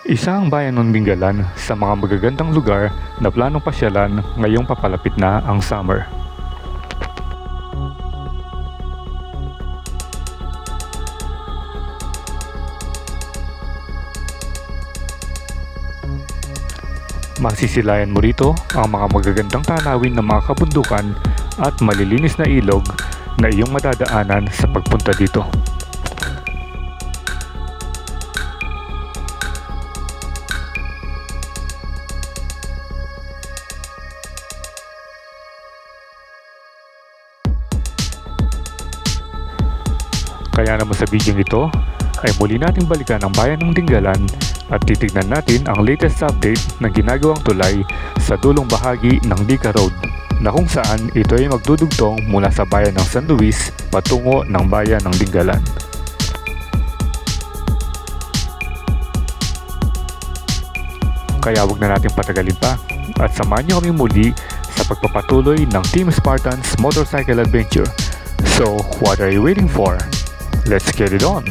Isa ang bayan ng Dingalan sa mga magagandang lugar na planong pasyalan ngayong papalapit na ang summer. Masisilayan mo rito ang mga magagandang tanawin ng mga kabundukan at malilinis na ilog na iyong madadaanan sa pagpunta dito. Kaya naman sa video ito ay muli nating balikan ang bayan ng Dingalan at titignan natin ang latest update ng ginagawang tulay sa dulong bahagi ng Dica Road na kung saan ito ay magdudugtong mula sa bayan ng San Luis patungo ng bayan ng Dingalan. Kaya wag na natin patagalin pa at samahan niyo kami muli sa pagpapatuloy ng Team Spartans Motorcycle Adventure. So, what are you waiting for? Let's get it on!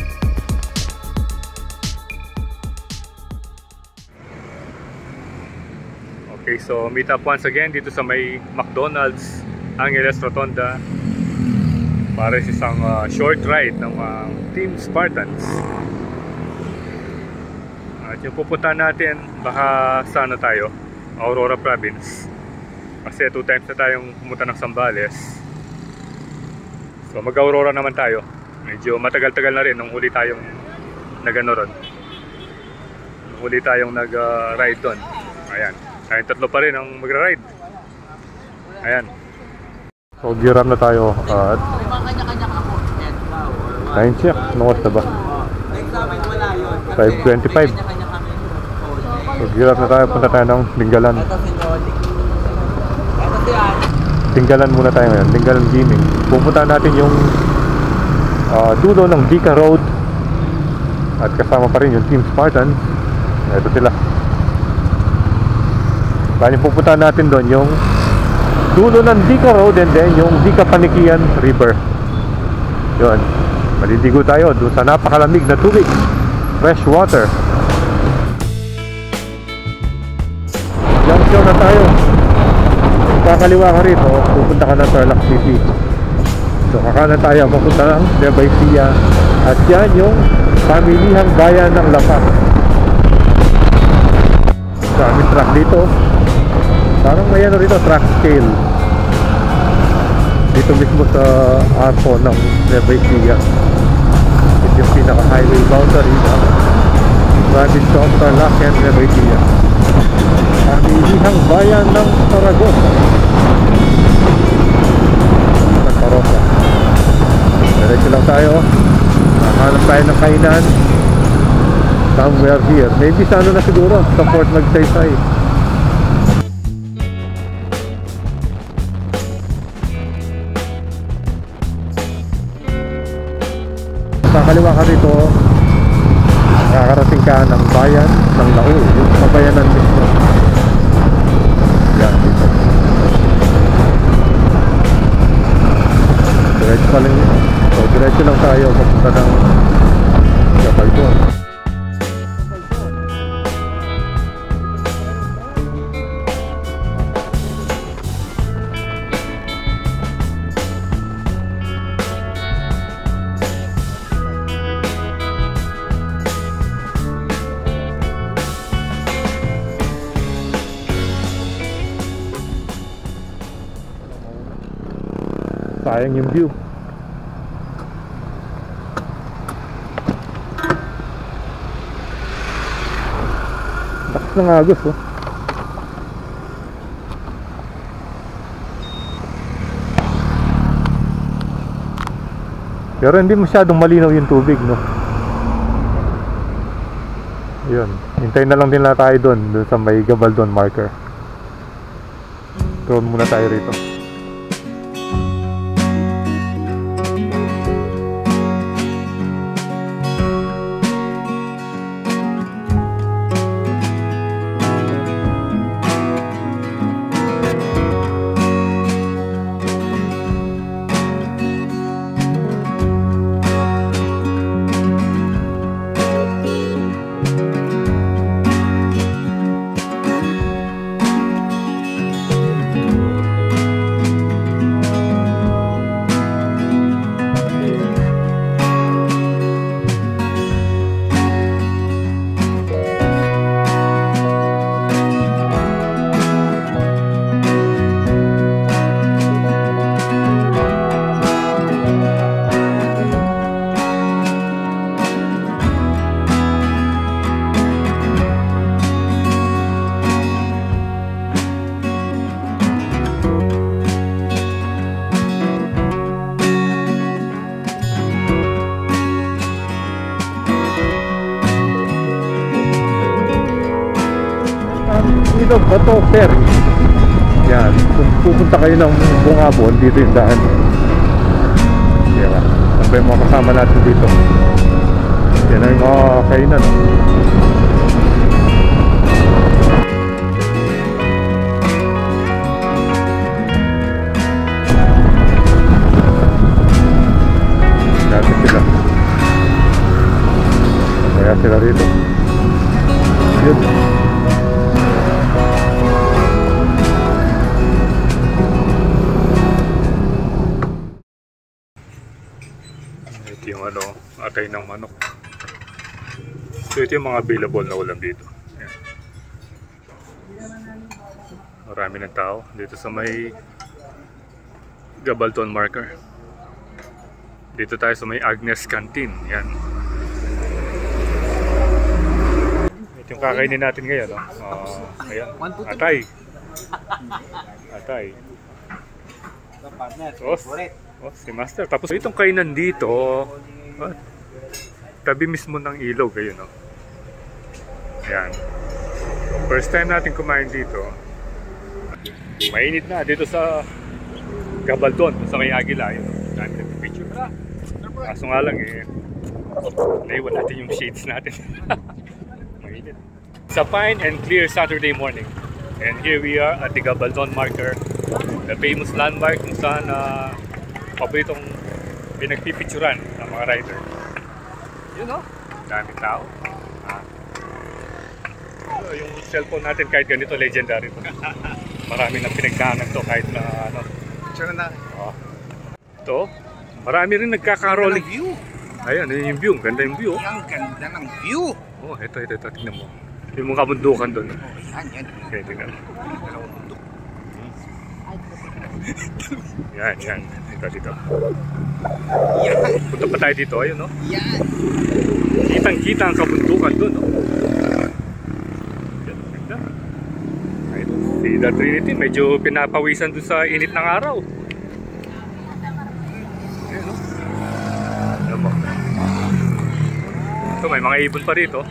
Okay, so meet up once again dito sa may McDonald's Angeles Rotonda para sa isang short ride ng Team Spartans. At yung pupunta natin, baka sana tayo, Aurora Province. Kasi 2 times na tayong pumunta ng Zambales. So mag-Aurora naman tayo. Medyo matagal-tagal na rin nung huli tayong nag-ano ron. Nung huli tayong nag-ride doon. Ayan. Kaya 3 pa rin ang magra-ride. Ayan. So gear up na tayo at time check. Anong oras na ba? 5:25. So gear up na tayo. Punta tayo ng Dingalan. Dingalan muna tayo ngayon. Dingalan Gaming. Pupunta natin yung dulo ng Dica Road at kasama pa rin yung Team Spartans. Ito sila. Bali pupunta natin doon yung dulo ng Dica Road and then yung Dica Panikian River. Yun, maliligo tayo doon sa napakalamig na tubig, fresh water. Junction na tayo. Kakaliwa ka rito, pupunta ka ng Tarlac City. So kakanan tayo, mapunta ng Nueva Ecija. At yan yung pamilihang bayan ng Lapas. So aming truck dito. Parang may ano rito, truck scale. Dito mismo sa arco ng Nueva Ecija. Ito yung pinaka-highway boundary ng province of Tarlac and Nueva Ecija. Pamilihang bayan ng Saragossa. Rosa. Diretso lang tayo. Hanap tayo ng kainan somewhere here. Maybe sa ano na siguro, sa Fort Magsaysay. Sa kaliwa ka rito, nakakarating ka ng bayan ng Laul, yung mabayanan mismo. Yan, dito. Diretso pa lang yun. So diretso lang tayo papunta ng Gapalcon. Sayang yung view. Lakas ng agos, oh. Pero hindi masyadong malinaw yung tubig, no? Yun, hintayin na lang din na tayo doon sa may Gabaldon marker. Drone muna tayo rito. Ilog Bato Ferry. Yan, kung pupunta kayo ng Bungabon, dito yung daan. Yan, ano ba yung mga kasama natin dito? Yan ang mga kainan. Dati sila. Kaya sila rito. Yun. Ito yung atay ng manok. So ito yung mga available na ulam dito. Ayan. Marami ng tao dito sa may Gabalton Marker. Dito tayo sa may Agnes Canteen. Yan. Ito yung kakainin natin ngayon. Ayan. Atay. Atay. Si Master. Tapos itong kainan dito, tabi mismo ng ilog. Ayun, Ayan. First time natin kumain dito. Mainit na dito sa Gabalton, sa may Agila. Dami nagpipicture na. Kaso nga lang naiwan natin yung shades natin. Mainit. It's a fine and clear Saturday morning. And here we are at the Gabalton Marker, the famous landmark kung saan paboritong pinagpipicturan ng mga rider. Dami tao. Yung cellphone natin kahit ganito, legendary to. Marami nang pinagdaanan to kahit na Picture na. Ito, marami rin nagkaka-rolling. View. Ayan, yun yung view. Ganda yung view. Ang ganda ng view. Ito. Tingnan mo. Yung mga kabundukan doon. Yan. Okay, tingnan. Dalawang bundok. Yan. Dito. Yan. Punta pa tayo dito. Ayun, Yan. Kitang-kita ang kabundukan doon, Ganda. Ayun, si The Trinity, medyo pinapawisan doon sa init ng araw. Ayun, Ano ba? Ito, may mga ibon pa rito.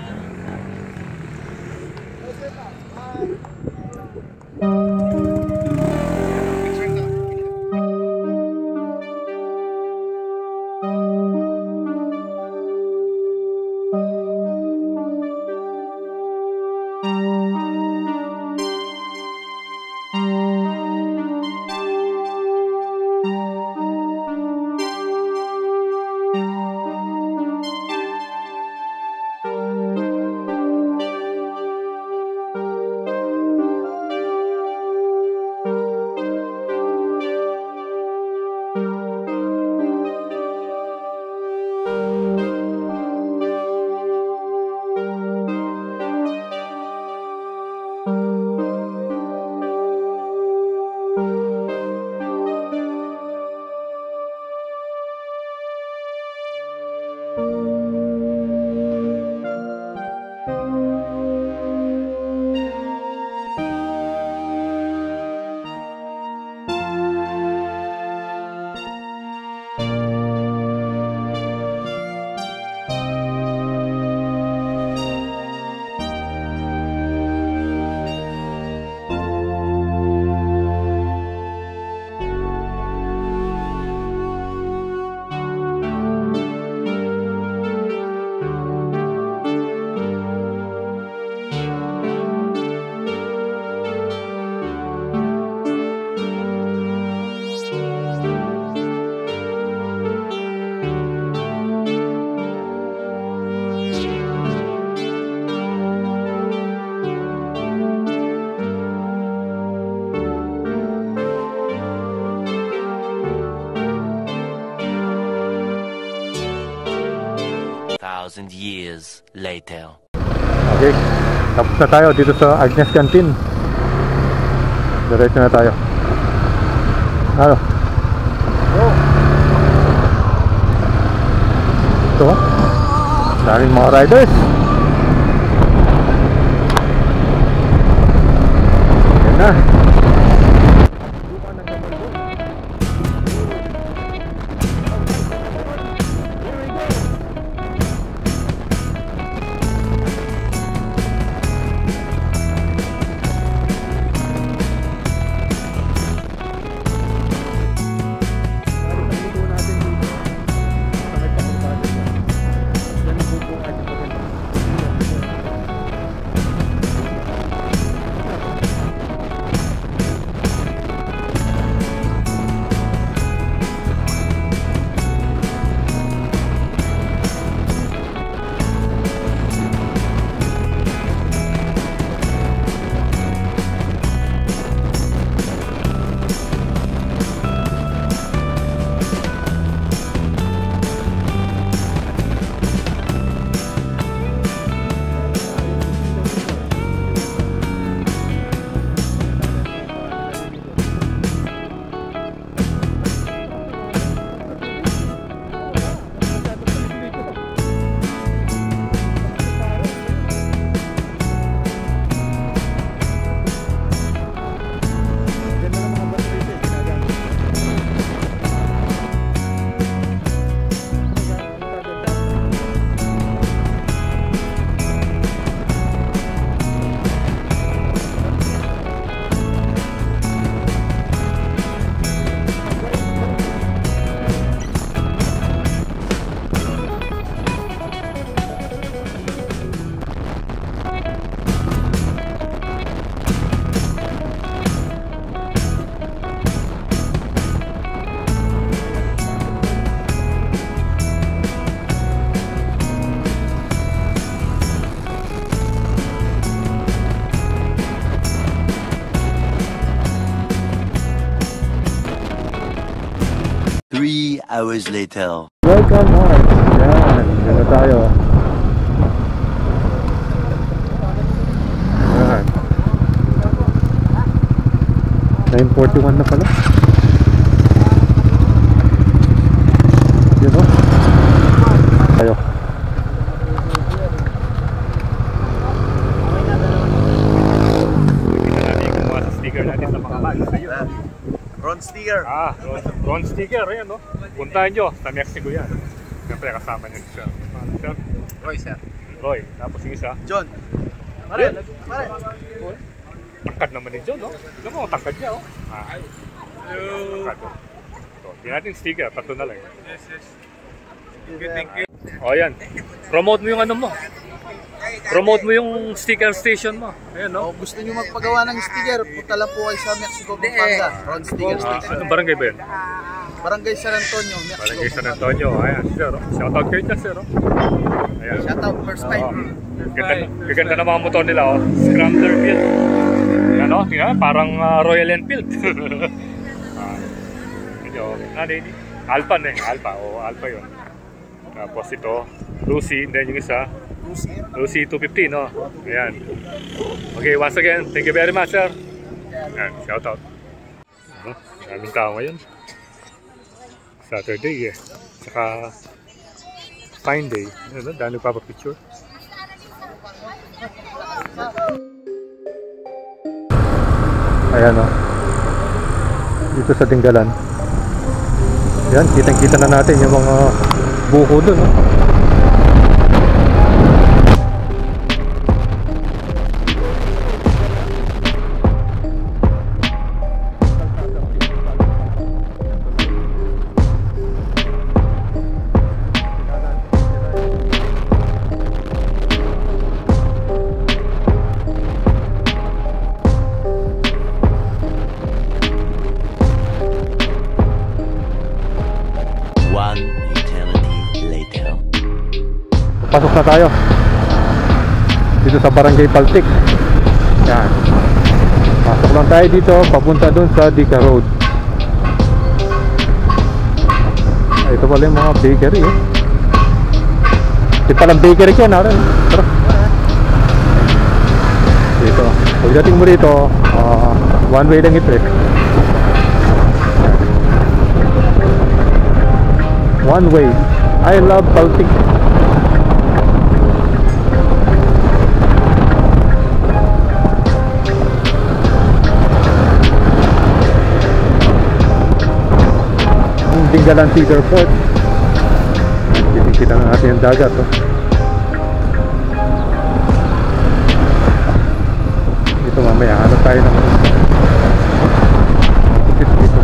Years later. Okay, tapos na tayo dito sa Agnes Canteen. Diretso na tayo. Ito, daming mga riders. Yan na. 3 hours later. Welcome on! Yan, yan na tayo. Yan. 9:41 na pala. Yun o. Tayo. Sticker natin sa mga bags. Ron Steer. Ron Sticker, ayan no. Puntahan nyo, sa Mexico yan. Siyempre kasama niyo siya. Sir? Roy, sir. Roy, tapos yung isa. John. Pare, Pare. tangkad naman ni John, no? Alam mo, tangkad niya, oh. Tangkad, oh. So, di natin sticker, tatlo na lang. Yes, yes. Thank you. O, ayan. Promote mo yung ano mo. Promote mo yung sticker station mo. Ayan, no? Gusto nyo magpagawa ng sticker, punta lang po kayo sa Mexico, Pampanga. Ron Sticker Station. Anong barangay ba yun? Barangay San Antonio, Mexico, Barangay San Antonio. Ayan, sir, oh. Shoutout kayo dyan, sir, oh. Ayan. Shoutout first time. Ganda ng mga motor nila, oh. Scrambler build. Yan, oh. Tingnan, parang Royal Enfield. Alpha na eh. Alpha. O, Alpha yun. Tapos ito, Lucy. Then yung isa, Lucy 250, no? Ayan. Okay, once again, thank you very much, sir. Ayan, shoutout. Maraming tao ngayon. Saturday, eh. Saka, fine day. Ano, dami pa picture. Ayan, no? Dito sa Tinggalan. Yan, kitang-kita na natin yung mga buko dun, no? Pasok na tayo dito sa Barangay Paltik. Yan. Pasok lang tayo dito, papunta dun sa Dica Road. Ito pala yung mga bakery, eh. Ito palang bakery yan, ha? Tara. Dito. Pagdating mo dito, one way lang ito, eh. One way. I love Paltik. Tinggalan Cedar Fort. Kita na natin yung dagat, oh. Dito mamaya hanap tayo ng dito.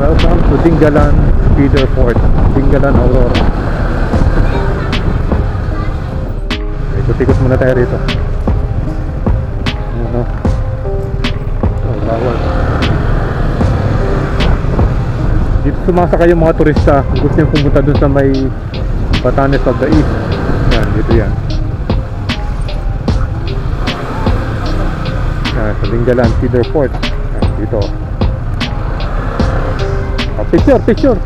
Welcome to Tinggalan Cedar Fort, Tinggalan Aurora. Ikot-ikot muna tayo rito. Ano? Oh, bawal. Dito sumasakay yung mga turista kung gusto nyo pumunta dun sa may Batanes of the East. Yan, dito yan. Yan, sa Tinggalan Cedar Fort. Yan, dito. Picture!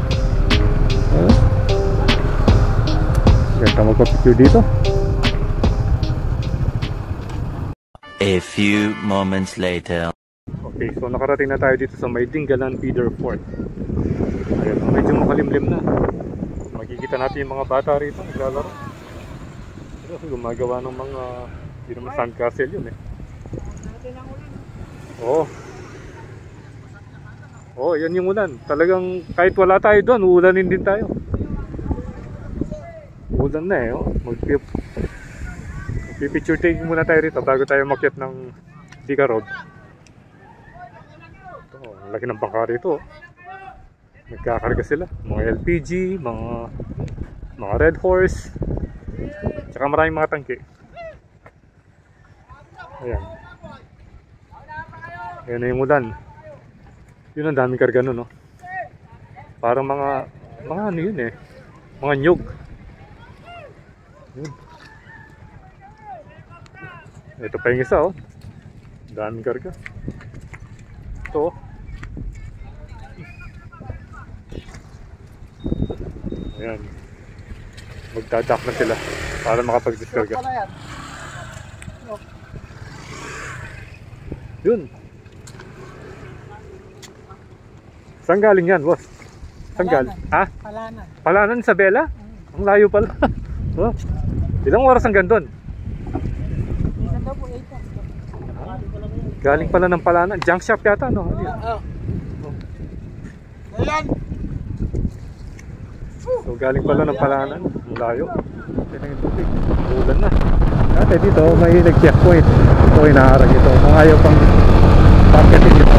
Yan, ka magpa-picture dito. A few moments later. Okay, so nakarating na tayo dito sa may Tinggalan Cedar Fort. Ayan, medyo makalimlim na. Makikita natin yung mga bata rito naglalaro. Pero gumagawa ng mga, hindi naman sandcastle yun, eh. Oo, yan yung ulan. Talagang kahit wala tayo doon, uulanin din tayo. Ulan na, eh, oh. Magpipicture taking muna tayo rito bago tayo makyat ng Dica Road. Ito, ang laki ng bangka rito, oh. Nagkakarga sila, mga LPG, mga Red Horse, tsaka maraming mga tangke. Ayan. Ayan na yung ulan. Yun ang daming karga nun, no? Parang mga ano yun, eh, mga nyug. Yun. Ito pa yung isa, oh. Daming karga. Ito, oh. Ayan. Magdadak na sila para makapag-discarga. Yun. Saan galing yan, boss? Saan galing? Ha? Palanan. Palanan, Isabela? Ang layo pala. Oh. Ilang oras hanggang doon? Minsan daw po 8 hours. Galing pala ng Palanan. Junk shop yata, no? Ayan! So galing pala ng Palanan. Ang layo. Tignan yung tubig. Ulan na. Dati dito may nag-checkpoint. Ito inaharang ito. Kung ayaw pang marketing ito.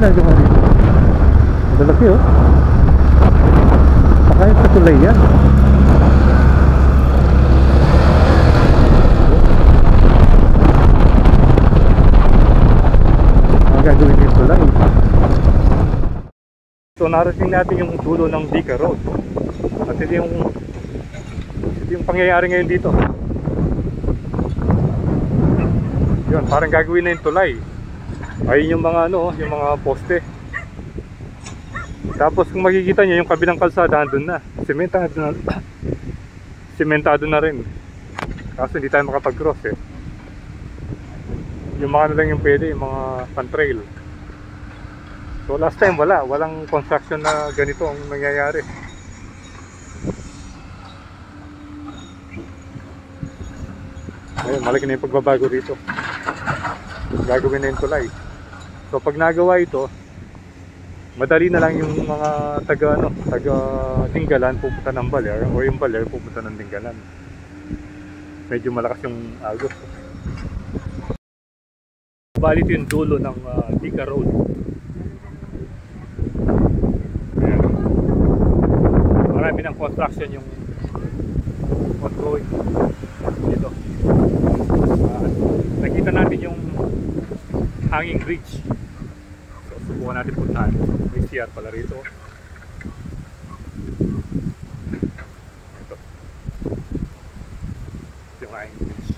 Ginagawa dito. Malaki oh. Pakayat sa tulay yan. Ang gagawin yung tulay. So narating natin yung dulo ng Dika Road. At ito yung pangyayari ngayon dito. Yun, parang gagawin na yung tulay. Ayun yung mga yung mga poste. Tapos kung makikita nyo yung kabilang kalsada andun na. Sementado na rin. Kaso hindi tayo makapag-cross eh. Yung mga lang yung pwede, yung mga pan-trail. So last time walang construction na ganito ang nangyayari. Ayun, malaki na yung pagbabago rito. Gagawin na yung tulay. So pag nagawa ito, madali na lang yung mga taga Dingalan pupunta ng Baler, o yung Baler pupunta ng Dingalan. Medyo malakas yung agos. Balit yung dulo ng Dika Road. Ayan. Marami ng construction yung ongoing dito. Nakita natin yung hanging bridge. So subukan natin puntahan. May CR pala rito. Ito yung hanging bridge.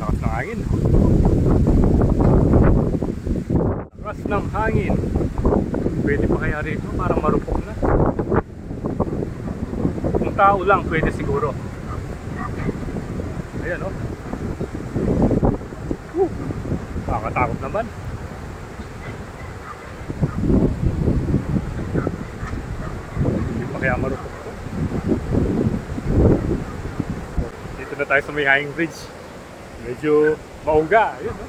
Lakas ng hangin. Lakas ng hangin. Pwede pa kaya rito? Parang marupok na. Kung tao lang pwede siguro. Ayan o. Nakakatakot naman. Hindi pa kaya marupok ito. Dito na tayo sa may hanging bridge. Medyo maungga. Ayun o.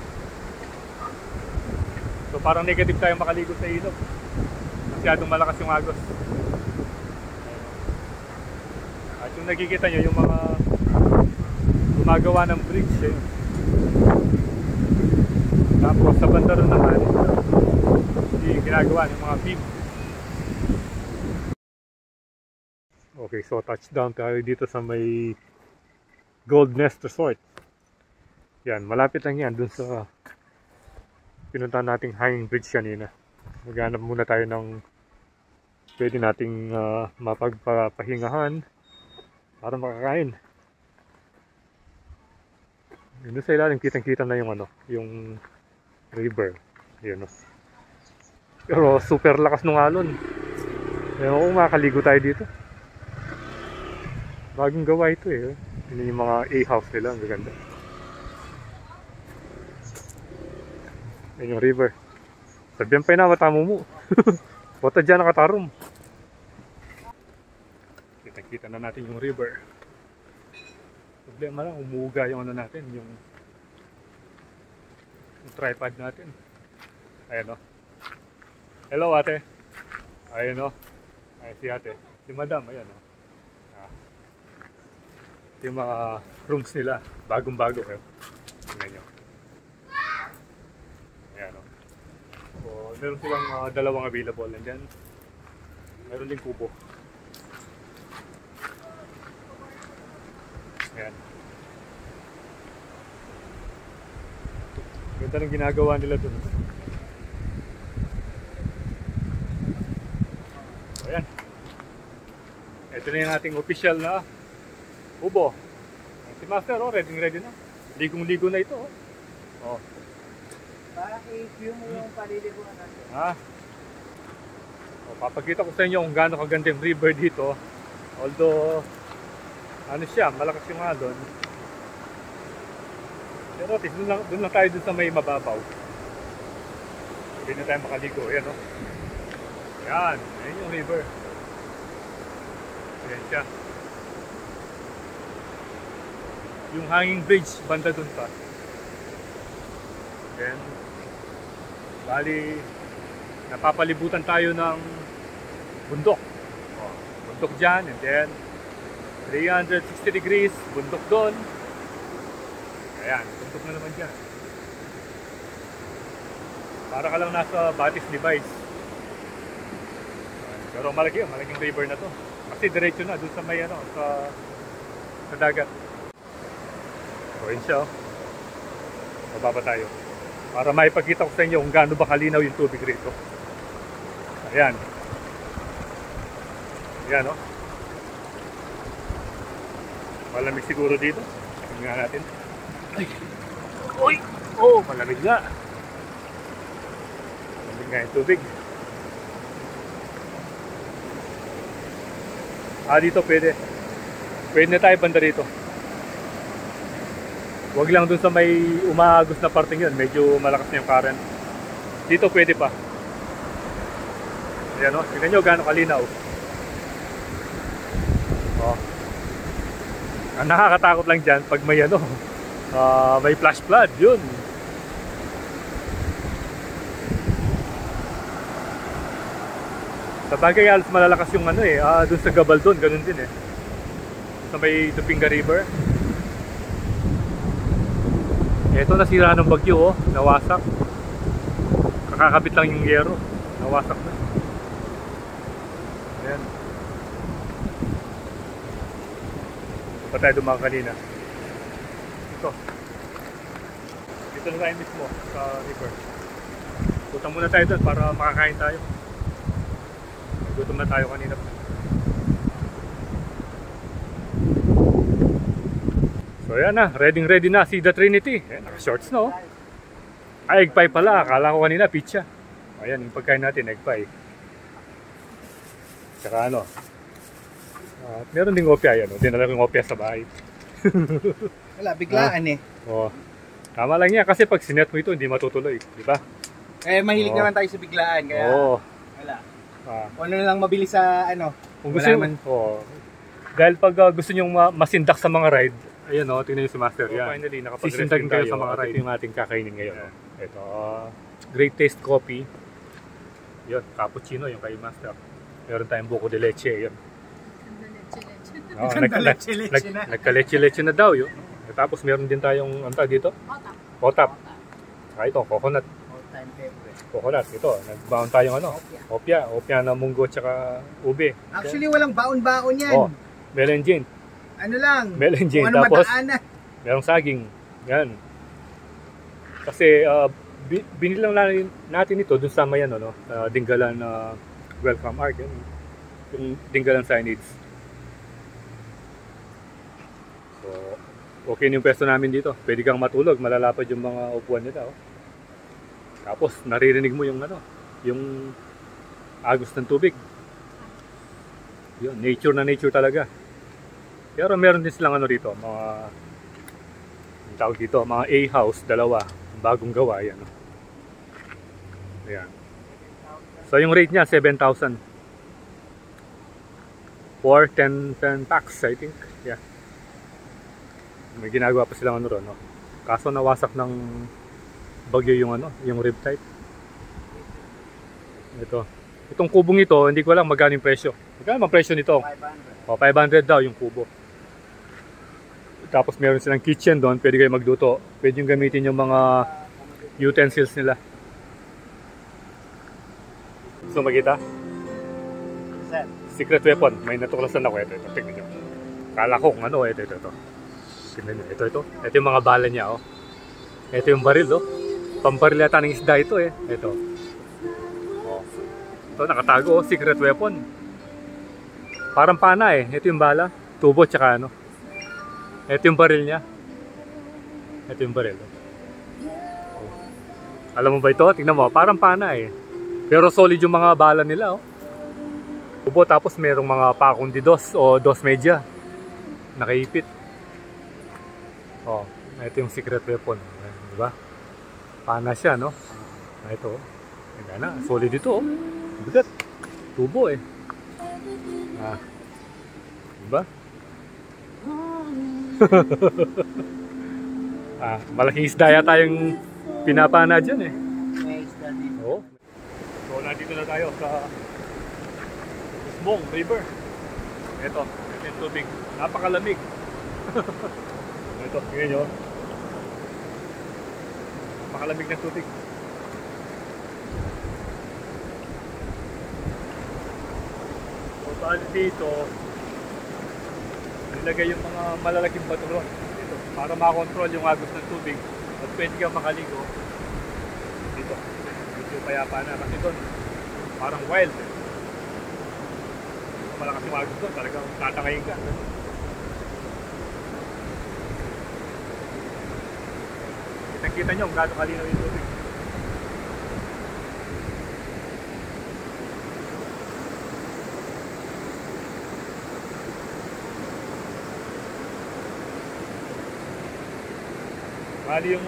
So parang negative tayo makaligo sa ilog. Masyadong malakas yung agos. At yung nakikita nyo yung mga gumagawa ng bridge eh. Tapos sa banda ron naman, yung ginagawa ng mga beam. Okay, so touchdown tayo dito sa may Gold Nest Resort. Yan, malapit lang yan dun sa pinuntahan nating hanging bridge kanina. Maghanap muna tayo ng pwede nating mapagpahingahan para makakain. Doon sa ilalim, kitang-kita na yung yung river. Yan, pero super lakas ng alon. Ewan ko makakaligo tayo dito. Bagong gawa ito eh. Yun yung mga A-house nila, ang gaganda. Yan yung river. Sabihan pa na matamo mo. Wata dyan nakatarom. Kita-kita na natin yung river. Problema lang, umuuga yung natin, yung tripod natin. Ayan o. Hello ate. Ayan o. Ayan si ate. Si madam, ayan o. Yung mga rooms nila, bagong-bago eh. Tingnan nyo. Ayan o. So, meron silang dalawang available, and then meron din kubo. Ayan. Ganda ng ginagawa nila dun. Ayan. Ito na yung ating official na kubo. Si Master, ready na. Ligong-ligo na ito. Oh. Para i-view mo yung paliliguan natin. Papakita ko sa inyo kung gaano kaganda yung river dito. Although, siya, malakas yung alon. Pero at least, dun lang tayo dun sa may mababaw. Hindi na tayo makaligo. Ayan o. Ayan. Ayan yung river. Ayan siya. Yung hanging bridge, banda dun pa. Then, bali, napapalibutan tayo ng bundok. Bundok dyan, and then 360 degrees, bundok doon. Ayan, bundok na naman dyan. Para ka lang nasa Batis Device. Pero malaking river na to. Kasi diretso na doon sa may sa dagat. So yun siya. Mababa tayo. Para maipakita ko sa inyo kung gaano ba kalinaw yung tubig rito. Ayan. Ayan o. Malamig siguro dito. Tingnan natin. Ay! Uy! Oh! Malamig nga. Malamig nga yung tubig. Dito pwede. Pwede na tayo banda rito. Huwag lang dun sa may umaagos na parting yun. Medyo malakas na yung current. Dito pwede pa. Ayan o. Tingnan nyo gaano kalinaw. Oh. Ang nakakatakot lang dyan pag may may flash flood. Yun. Sa bagay halos malalakas yung dun sa Gabal dun. Ganun din eh. Sa may Dupinga River. Ito nasira ng bagyo nawasak. Kakakabit lang yung yero. Nawasak na. Ayan. Pa tayo dumaan kanina. Ito. Dito na tayo mismo sa river. Tutang muna tayo doon para makakain tayo. Gutom na tayo kanina pa. So yan na, ready na si The Trinity. Naka-shorts no. Egg pie pala, akala ko kanina pizza. Ayan, yung pagkain natin, egg pie. Tsaka meron ding opia yan. Dinala ko yung opia sa bahay. Wala, biglaan eh. Oh. Tama lang yan, kasi pag sinet mo ito, hindi matutuloy. Di ba? Mahilig naman tayo sa biglaan, kaya wala. Ano lang mabili sa kung gusto nyo, dahil pag gusto nyo masindak sa mga ride, ayan tingnan nyo si Master yan. Finally, nakapag-resting tayo sa mga ride. Ito yung ating kakainin ngayon. Ito, Great Taste Coffee. Yun, cappuccino yung kay Master. Meron tayong buko de leche. Yun. Nagka-leche-leche na daw yun. Tapos meron din tayong, ano tawag dito? Otap. Otap. Saka ito, coconut. All-time favorite. Coconut, ito. Nagbaon tayong ano? Opya. Opya na munggo tsaka ube. Actually, walang baon-baon yan. Oh, melenjin. Ano lang? Melenjin. Kung ano Tapos, madaanan. merong saging. Yan. Kasi, binilang natin ito dun sa may ano, no? Dinggalan Welcome Arc. Yan. Yung Dinggalan signage. So, okay yung pwesto namin dito. Pwede kang matulog, malalapad yung mga upuan nila. Oh. Tapos naririnig mo yung ano, yung agos ng tubig. Yun, nature na nature talaga. Pero meron din silang ano dito, mga yung tawag dito, mga A-house, dalawa, bagong gawa yan. Oh. Ayan. So yung rate niya 7,000 for 10 packs, I think. Yeah. May ginagawa pa silang ano ron, no? Kaso nawasak ng bagyo yung ano, yung rib type. Ito. Itong kubong ito, hindi ko alam magkano yung presyo. Magkano ang presyo nito? 500. O, 500 daw yung kubo. Tapos meron silang kitchen doon, pwede kayo magluto. Pwede yung gamitin yung mga utensils nila. Gusto makita? Sir. Secret weapon. May natuklasan ako. Ito. Tignan nyo. Kala ko kung ano. Ito. Tignan nyo. Ito. Ito yung mga bala niya. Oh. Ito yung baril. Oh. Pambaril yata ng isda ito eh. Ito. Oh. Ito nakatago. Oh. Secret weapon. Parang pana eh. Ito yung bala. Tubo tsaka ano. Ito yung baril niya. Ito yung baril. Oh. Alam mo ba ito? Tingnan mo. Parang pana eh. Pero solid yung mga bala nila. Oh. Tubo tapos merong mga pakong di dos o dos media. Nakaipit. Oh. Ito yung secret weapon. Diba? Pana siya, no? Ito. Ayan na. Solid ito. Oh. Bigat. Tubo eh. Diba? Malaking isda yata yung pinapana dyan eh. May isda dito. Oo. So nandito na tayo sa Usmong River. Ito yung tubig. Napakalamig. Ito, tingnan nyo. Napakalamig ng tubig. So saan dito nilagay yung mga malalaking bato ron dito para makontrol yung agos ng tubig at pwede kang makaligo dito. Medyo payapa na kasi doon parang wild eh. Malakas yung agos doon, talagang tatangayin ka. Kita nyo kung gaano kalinaw yung tubig. Bali yung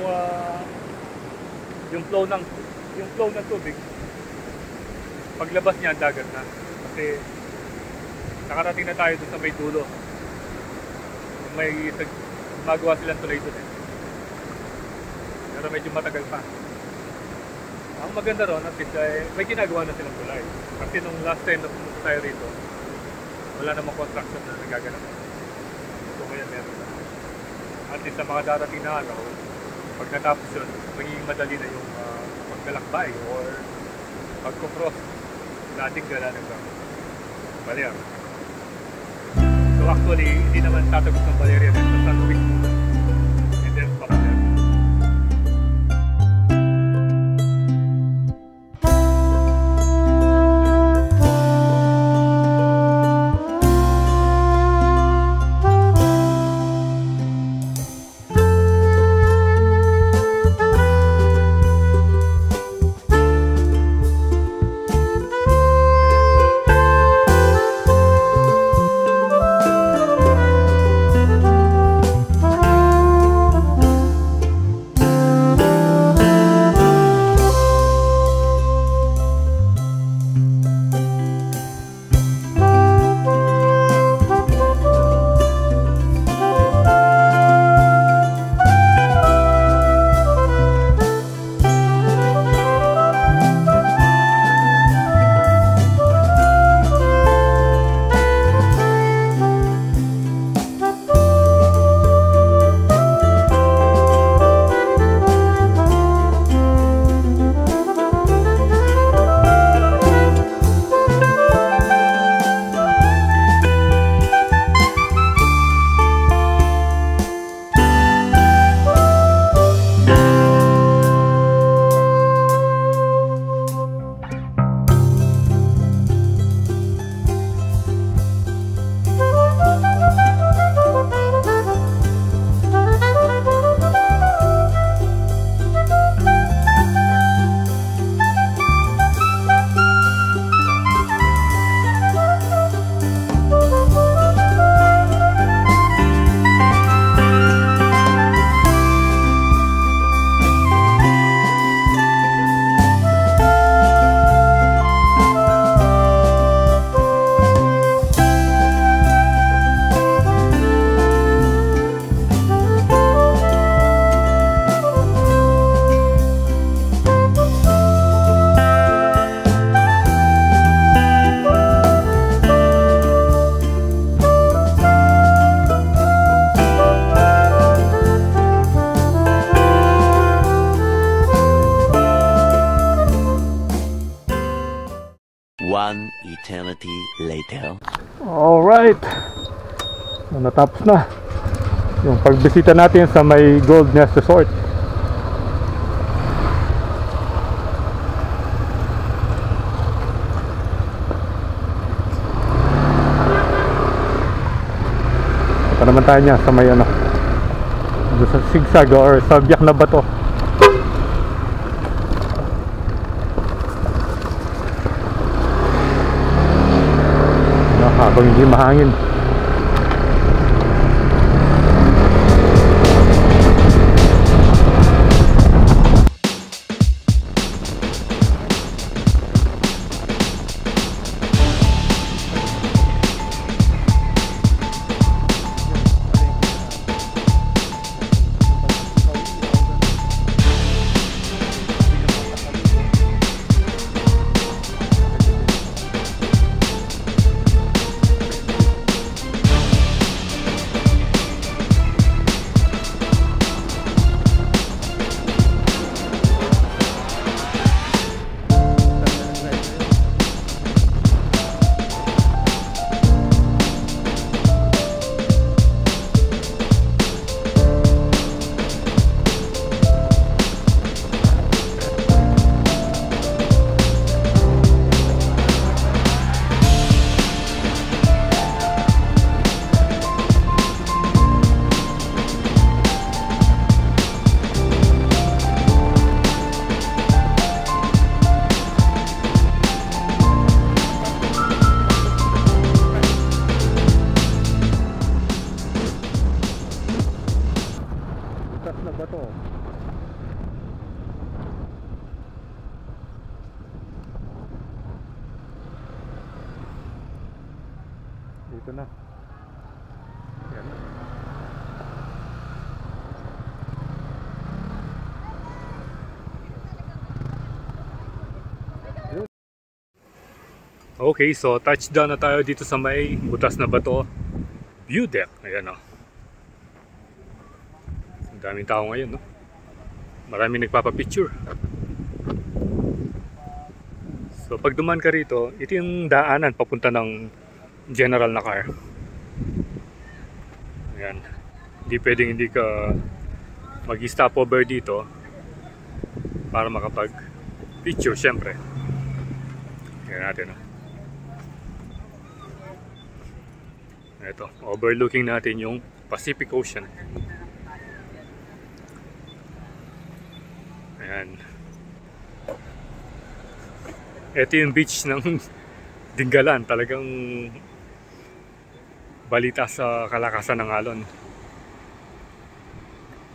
flow ng tubig paglabas niya ang dagat na kasi nakarating na tayo doon sa may dulo. May magawa silang tulay doon eh. Pero medyo matagal pa. Ang maganda ron at least ay may ginagawa na silang tulay. Kasi nung last time na pumunta tayo rito wala namang construction na nagaganap. So ngayon meron na. At least sa mga darating na araw pag natapos yun, magiging madali na yung maglalakbay or pagkukross sa ating gala ng gamit. Baler. So actually, hindi naman tatagos ng Valeria dito sa San Luis. And then, Baler. eternity later. Alright! Natapos na yung pagbisita natin sa may Gold Nest Resort. Ito naman tayo niya sa may ano, sa Sigsag or sa Biak na Bato. Habang hindi mahangin. Dito na. Yan. Okay, so touchdown na tayo dito sa may Butas na Bato view deck. Ayan o. Ang daming tao ngayon, no? Maraming nagpapapicture. So pag dumaan ka rito, ito yung daanan papunta ng general na car. Ayan. Hindi pwedeng hindi ka mag-stop over dito para makapag picture, syempre. Ayan natin, no? Ito, overlooking natin yung Pacific Ocean. Ayan. Ito yung beach ng Dingalan. Talagang balita sa kalakasan ng alon.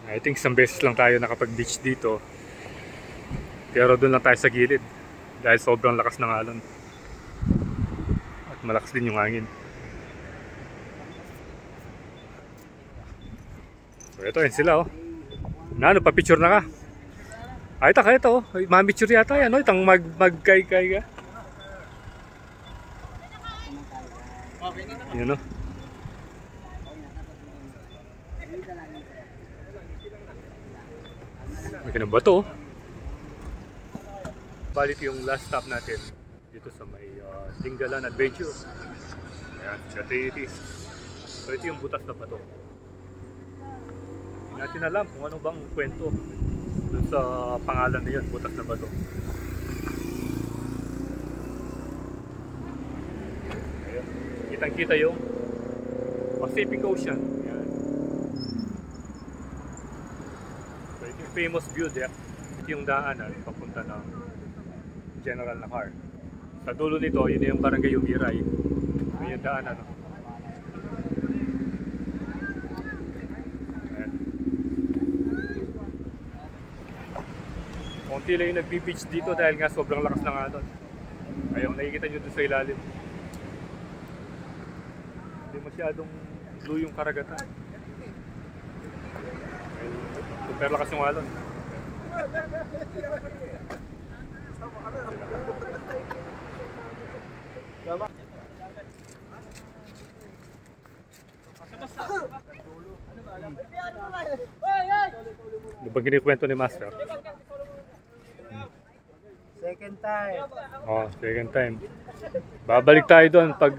I think isang beses lang tayo nakapag-beach dito. Pero doon lang tayo sa gilid. Dahil sobrang lakas ng alon. At malakas din yung hangin. So ito yun sila, oh. Ano, pa-picture na ka? Ay, taka ito, oh. Ma-picture yata yan, no? Itang mag-kay-kay ka. Yan, no? May kinabato, oh. Balit yung last stop natin dito sa may Dingalan Adventure. Ayan, ito. So ito yung Butas na Bato. Hindi natin alam kung ano bang kwento dun sa pangalan na yun, Butas na Bato. Ayan. Kitang-kita yung Pacific Ocean. Ayan. So ito yung famous view deck. Ito yung daanan papunta ng general na car. Sa dulo nito, yun yung Barangay Umiray. Yun yung daanan. Ayan. Konti lang yung nagbi-beach dito dahil nga sobrang lakas ng alon. Ayaw, nakikita nyo doon sa ilalim. Hindi masyadong blue yung karagatan. Super lakas yung alon. Ano bang kinikwento ni Master? Second time. Oh, second time. Babalik tayo doon pag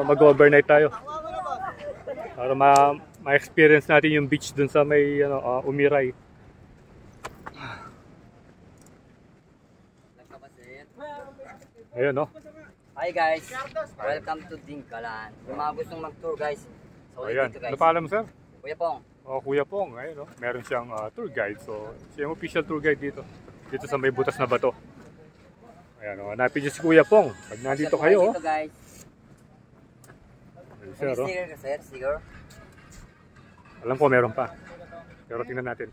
mag-overnight tayo. Para ma-experience natin yung beach doon sa may Umiray. Ayun, no? Hi guys, welcome to Dingalan. Yung mga gustong mag-tour guys, so Ayan. dito guys. Ano paalam, sir? Kuya Pong. Oh, Kuya Pong, ayun, no? Meron siyang tour guide. So, siya yung official tour guide dito. Dito sa may butas na bato. Ayan, no? Hanapin niyo si Kuya Pong. Pag nandito kayo, Dito guys. ayun, sir, oh. Sticker ka sir, sticker. Alam ko meron pa. Pero tingnan natin.